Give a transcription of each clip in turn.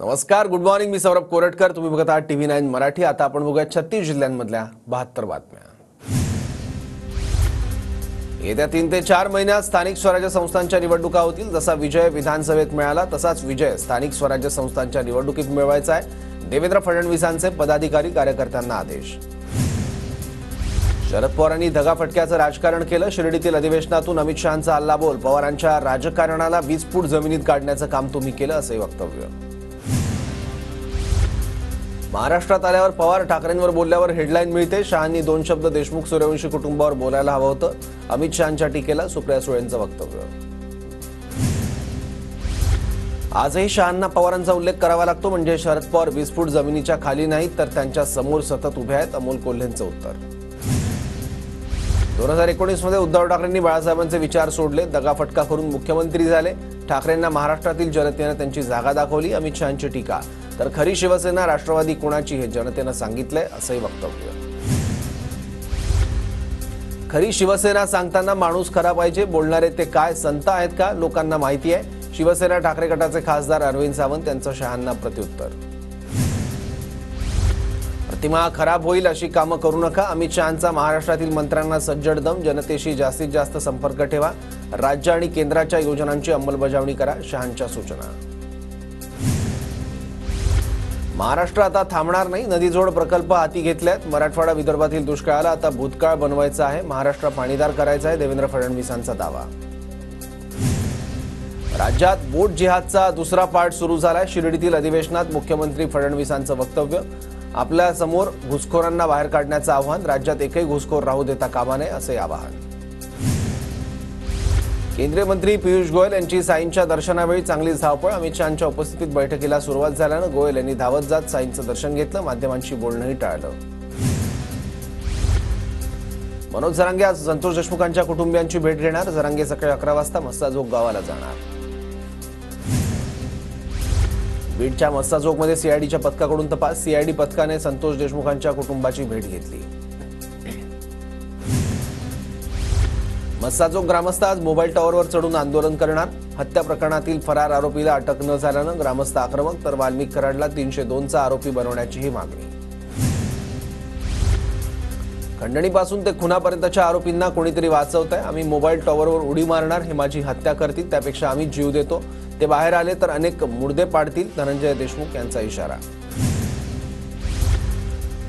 नमस्कार, good morning. मी सौरभ कोरटकर. तुम्ही बघत आहात TV9 मराठी. आता आपण बघूया 36 जिल्ह्यांमधल्या 72 बातम्या. येत्या 3 ते 4 महिन्यात स्थानिक स्वराज्य संस्थांच्या निवडणुका होतील. जसा विजय विधानसभेत मिळाला तसाच विजय स्थानिक स्वराज्य संस्थांच्या निवडणुकीत मिळवायचा आहे. देवेंद्र फडणवीसांचे पदाधिकारी कार्यकर्त्यांना आदेश. शरद पवारांनी दगाफटक्याचं राजकारण केलं. शिर्डीतील अधिवेशनातून अमित शहांचा हल्लाबोल. पवारांच्या राजकारणाला 20 फूट जमिनीत काढण्याचं काम तुम्ही केलं, असंही वक्तव्य. महाराष्ट्रात आल्यावर पवार ठाकरेंवर बोलल्यावर हेडलाईन मिळते. शहांनी 2 शब्द देशमुख सूर्यवंशी कुटुंबावर बोलायला हवं होतं. अमित शहांच्या टीकेला सुप्रिया सुळेंचं वक्तव्य. आजही शहांना पवारांचा उल्लेख करावा लागतो. म्हणजे शरद पवार 20 फूट जमिनीच्या खाली नाहीत तर त्यांच्या समोर सतत उभे आहेत, अमोल कोल्हेंचं उत्तर. 2019 मध्ये उद्धव ठाकरेंनी बाळासाहेबांचे विचार सोडले. दगाफटका करून मुख्यमंत्री झाले. ठाकरेंना महाराष्ट्रातील जनतेने त्यांची जागा दाखवली. अमित शहांची टीका. तर खरी शिवसेना राष्ट्रवादी कोणाची हे जनतेनं सांगितलंय, असंही वक्तव्य. खरी शिवसेना सांगताना माणूस खरा पाहिजे. बोलणारे ते काय संत आहेत का? लोकांना माहिती आहे. शिवसेना ठाकरे गटाचे खासदार अरविंद सावंत यांचं शहांना प्रत्युत्तर. प्रतिमा खराब होईल अशी कामं करू नका. अमित शहांचा महाराष्ट्रातील मंत्र्यांना सज्जड दम. जनतेशी जास्तीत जास्त संपर्क ठेवा. राज्य आणि केंद्राच्या योजनांची अंमलबजावणी करा, शहांच्या सूचना. महाराष्ट्र आता थांबणार नाही. नदीजोड प्रकल्प हाती घेतल्यात. मराठवाडा विदर्भातील दुष्काळाला आता भूतकाळ बनवायचा आहे. महाराष्ट्र पाणीदार करायचा आहे, देवेंद्र फडणवीसांचा दावा. राज्यात बोट जिहादचा दुसरा पार्ट सुरू झालाय. शिर्डीतील अधिवेशनात मुख्यमंत्री फडणवीसांचं वक्तव्य. आपल्या समोर घुसखोरांना बाहेर काढण्याचं आव्हान. राज्यात एकही घुसखोर राहू देता कामा नये, असे आवाहन. केंद्रीय मंत्री पियुष गोयल यांची साईंच्या दर्शनावेळी चांगलीच धावपळ. अमित शहांच्या उपस्थितीत बैठकीला सुरुवात झाल्यानं गोयल यांनी धावत जात साईंचं दर्शन घेतलं. माध्यमांशी बोलणंही टाळलं. मनोज जरांगे आज संतोष देशमुखांच्या कुटुंबियांची भेट घेणार. जरांगे सकाळी 11 वाजता मस्साजोग गावाला जाणार. बीडच्या मस्साजोगमध्ये सीआयडीच्या पथकाकडून तपास. सीआयडी पथकाने संतोष देशमुखांच्या कुटुंबाची भेट घेतली. मस्साजोग ग्रामस्थ आज मोबाईल टॉवरवर चढून आंदोलन करणार. हत्या प्रकरणातील फरार आरोपीला अटक न झाल्यानं ग्रामस्थ आक्रमक. तर वाल्मिक कराडला 302चा आरोपी बनवण्याचीही मागणी. खंडणीपासून ते खुनापर्यंतच्या आरोपींना कोणीतरी वाचवतंय. आम्ही मोबाईल टॉवरवर उडी मारणार. हे माझी हत्या करतील, त्यापेक्षा आम्ही जीव देतो. ते बाहेर आले तर अनेक मुर्दे पाडतील, धनंजय देशमुख यांचा इशारा.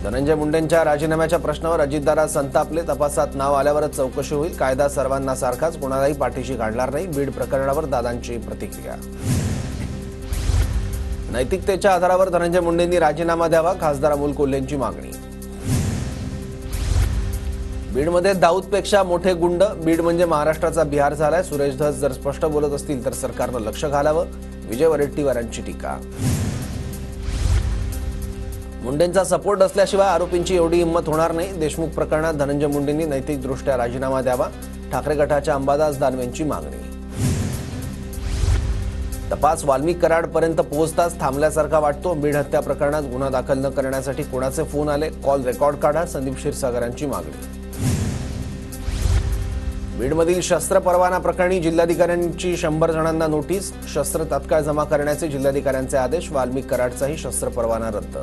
धनंजय मुंडेंच्या राजीनाम्याच्या प्रश्नावर अजितदादा संतापले. तपासात नाव आल्यावरच चौकशी होईल. कायदा सर्वांना सारखाच, कोणालाही पाठीशी काढणार नाही. बीड प्रकरणावर दादांची प्रतिक्रिया. नैतिकतेच्या आधारावर धनंजय मुंडेंनी राजीनामा द्यावा, खासदार अमोल कोल्हेंची मागणी. बीडमध्ये दाऊदपेक्षा मोठे गुंड. बीड म्हणजे महाराष्ट्राचा बिहार झालाय. सुरेश धस जर स्पष्ट बोलत असतील तर सरकारनं लक्ष घालावं, विजय वडेट्टीवारांची टीका. मुंडेंचा सपोर्ट असल्याशिवाय आरोपींची एवढी हिंमत होणार नाही. देशमुख प्रकरणात धनंजय मुंडेंनी नैतिकदृष्ट्या राजीनामा द्यावा, ठाकरे गटाच्या अंबादास दानवेंची मागणी. तपास वाल्मिक कराडपर्यंत पोहोचताच थांबल्यासारखा वाटतो. बीड हत्या प्रकरणात गुन्हा दाखल न करण्यासाठी कोणाचे फोन आले, कॉल रेकॉर्ड काढा, संदीप क्षीरसागरांची मागणी. बीडमधील शस्त्र परवाना प्रकरणी जिल्हाधिकाऱ्यांची 100 जणांना नोटीस. शस्त्र तात्काळ जमा करण्याचे जिल्हाधिकाऱ्यांचे आदेश. वाल्मिक कराडचाही शस्त्र परवाना रद्द.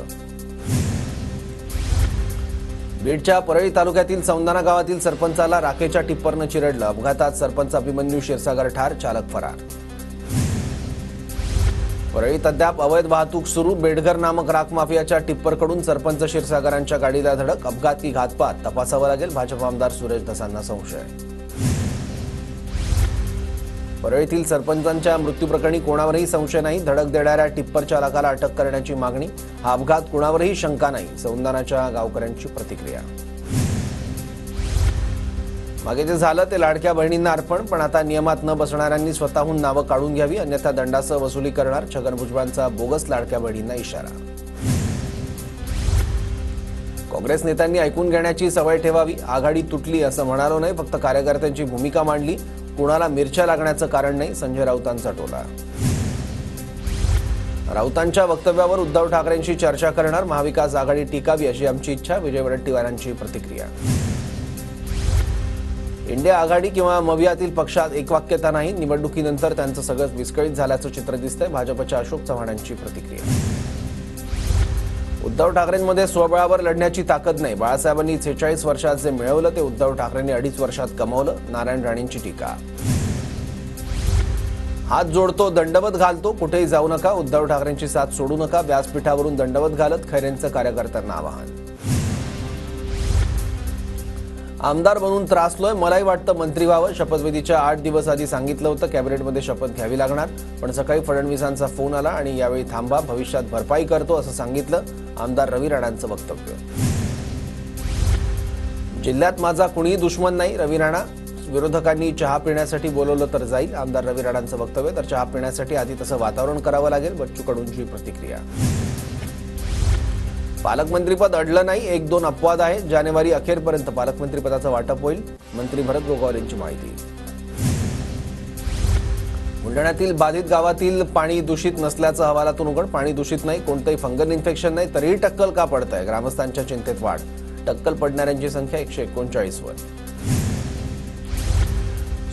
बीडच्या परळी तालुक्यातील सौंदाणा गावातील सरपंचाला राखेच्या टिप्परनं चिरडलं. अपघातात सरपंच अभिमन्यू क्षीरसागर ठार, चालक फरार. परळीत अद्याप अवैध वाहतूक सुरू. बेडघर नामक राख माफियाच्या टिप्परकडून सरपंच क्षीरसागरांच्या गाडीला धडक. अपघात की घातपात, तपासावं लागेल. भाजप आमदार सुरेश धसांना संशय. परळीतील सरपंचांच्या मृत्यूप्रकरणी कोणावरही संशय नाही. धडक देणाऱ्या टिप्पर चालकाला अटक करण्याची मागणी. हा अपघात कोणावरही शंका नाही, सौंदाणाच्या गावकऱ्यांची प्रतिक्रिया. मागे जे झालं ते लाडक्या बहिणींना अर्पण, पण आता नियमात न बसणाऱ्यांनी स्वतःहून नावं काढून घ्यावी, अन्यथा दंडासह वसुली करणार. छगन भुजबळांचा बोगस लाडक्या बहिणींना इशारा. काँग्रेस नेत्यांनी ऐकून घेण्याची सवय ठेवावी. आघाडी तुटली असं म्हणालो नाही, फक्त कार्यकर्त्यांची भूमिका मांडली. कुणाला मिरच्या लागण्याचं कारण नाही, संजय राऊतांचा टोला. राऊतांच्या वक्तव्यावर उद्धव ठाकरेंशी चर्चा करणार. महाविकास आघाडी टिकावी अशी आमची इच्छा, विजय वडेट्टीवारांची प्रतिक्रिया. इंडिया आघाडी किंवा मवियातील पक्षात एकवाक्यता नाही. निवडणुकीनंतर त्यांचं सगळं विस्कळीत झाल्याचं चित्र दिसतंय. भाजपच्या अशोक चव्हाणांची प्रतिक्रिया. उद्धव ठाकरेंमध्ये स्वबळावर लढण्याची ताकद नाही. बाळासाहेबांनी 46 वर्षात जे मिळवलं ते उद्धव ठाकरेंनी 2.5 वर्षात कमावलं. नारायण राणेंची टीका. हात जोडतो, दंडवत घालतो, कुठेही जाऊ नका. उद्धव ठाकरेंची साथ सोडू नका. व्यासपीठावरून दंडवत घालत खैरेंचं कार्यकर्त्यांना आवाहन. आमदार बनून त्रासलोय, मलाही वाटतं मंत्री व्हावं. शपथविधीच्या 8 दिवस आधी सांगितलं होतं कॅबिनेटमध्ये शपथ घ्यावी लागणार, पण सकाळी फडणवीसांचा फोन आला आणि यावेळी थांबा, भविष्यात भरपाई करतो असं सांगितलं. आमदार रवी राणांचं वक्तव्य. जिल्ह्यात माझा कुणीही दुश्मन नाही. रवी राणा. विरोधकांनी चहा पिण्यासाठी बोलवलं तर जाईल. आमदार रवी राणांचं वक्तव्य. तर चहा पिण्यासाठी आधी तसं वातावरण करावं लागेल. बच्चू कडूंची प्रतिक्रिया. पालकमंत्रीपद अडलं नाही, 1-2 अपवाद आहे. जानेवारी अखेरपर्यंत पालकमंत्रीपदाचं वाटप होईल. मंत्री भरत गोगावलेंची माहिती. बुलढाण्यातील बाधित गावातील पाणी दूषित नसल्याचं अहवालातून उघड. पाणी दूषित नाही, कोणतंही फंगल इन्फेक्शन नाही, तरीही टक्कल का पडतंय? ग्रामस्थांच्या चिंतेत वाढ. टक्कल पडणाऱ्यांची संख्या 139 वर.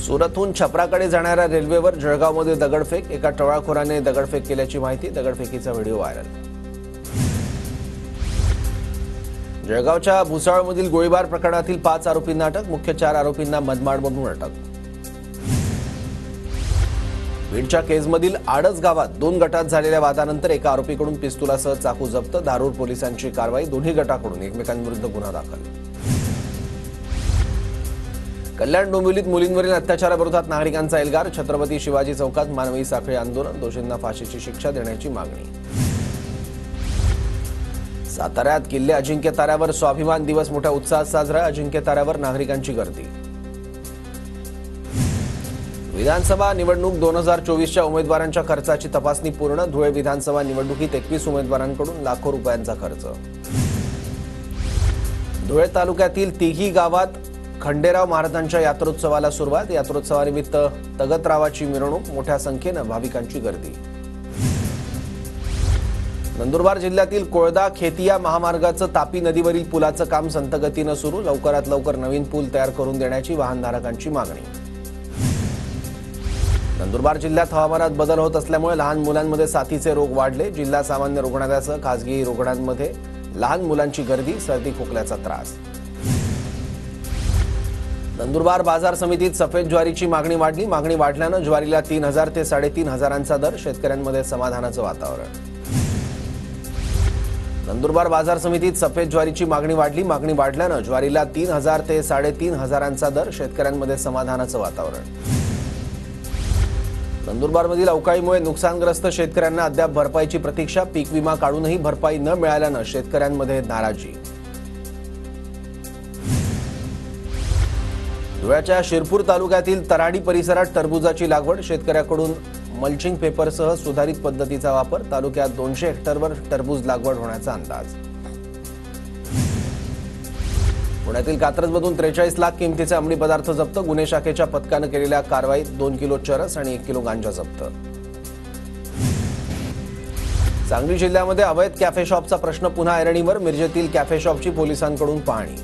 सुरतहून छपराकडे जाणाऱ्या रेल्वेवर जळगावमध्ये दगडफेक. एका टवाळखोराने दगडफेक केल्याची माहिती. दगडफेकीचा व्हिडिओ व्हायरल. जळगावच्या भुसावळमधील गोळीबार प्रकरणातील 5 आरोपींना अटक. मुख्य 4 आरोपींना मनमाडमधून अटक. बीडच्या केजमधील आडस गावात 2 गटात झालेल्या वादानंतर एका आरोपीकडून पिस्तुलासह चाकू जप्त. धारूर पोलिसांची कारवाई. दोन्ही गटाकडून एकमेकांविरुद्ध गुन्हा दाखल. कल्याण डोंबिवलीत मुलींवरील अत्याचाराविरोधात नागरिकांचा एल्गार. छत्रपती शिवाजी चौकात मानवी साखळी आंदोलन. दोषींना फाशीची शिक्षा देण्याची मागणी. साताऱ्यात किल्ले अजिंक्य ताऱ्यावर स्वाभिमान दिवस मोठ्या उत्साहात साजरा. अजिंक्य ताऱ्यावर नागरिकांची गर्दी. विधानसभा निवडणूक 2024च्या उमेदवारांच्या खर्चाची तपासणी पूर्ण. धुळे विधानसभा निवडणुकीत 21 उमेदवारांकडून लाखो रुपयांचा खर्च. धुळे तालुक्यातील तिघी गावात खंडेराव महाराजांच्या यात्रोत्सवाला सुरुवात. यात्रोत्सवानिमित्त तगतरावाची मिरवणूक. मोठ्या संख्येनं भाविकांची गर्दी. नंदुरबार जिल्ह्यातील कोळदा खेतिया महामार्गाचं तापी नदीवरील पुलाचं काम संथ गतीनं सुरू. लवकरात लवकर नवीन पूल तयार करून देण्याची वाहनधारकांची मागणी. नंदुरबार जिल्ह्यात हवामानात बदल होत असल्यामुळे लहान मुलांमध्ये साथीचे रोग वाढले. जिल्हा सामान्य रुग्णालयासह खासगी रुग्णालयांमध्ये लहान मुलांची गर्दी. सर्दी खोकल्याचा त्रास. नंदुरबार बाजार समितीत सफेद ज्वारीची मागणी वाढली. मागणी वाढल्यानं ज्वारीला 3,000 ते 3,500 दर. शेतकऱ्यांमध्ये समाधानाचं वातावरण. नंदुरबार बाजार समितीत सफेद ज्वारीची मागणी वाढली. मागणी वाढल्यानं ज्वारीला 3,000 ते 3,500 दर. शेतकऱ्यांमध्ये समाधानाचं वातावरण. नंदुरबारमधील अवकाळीमुळे नुकसानग्रस्त शेतकऱ्यांना अद्याप भरपाईची प्रतीक्षा. पीक विमा काढूनही भरपाई न मिळाल्यानं शेतकऱ्यांमध्ये नाराजी. धुळ्याच्या शिरपूर तालुक्यातील तराडी परिसरात टरबूजाची लागवड. शेतकऱ्याकडून मल्चिंग पेपरसह सुधारित पद्धतीचा वापर. तालुक्यात 200 हेक्टरवर टरबूज लागवड होण्याचा अंदाज. पुण्यातील कात्रजमधून 43 लाख किमतीचे अंमली पदार्थ जप्त. गुन्हे शाखेच्या पथकानं केलेल्या कारवाईत 2 किलो चरस आणि 1 किलो गांजा जप्त. सांगली जिल्ह्यामध्ये अवैध कॅफे शॉपचा प्रश्न पुन्हा ऐरणीवर. मिरजेतील कॅफे शॉपची पोलिसांकडून पाहणी.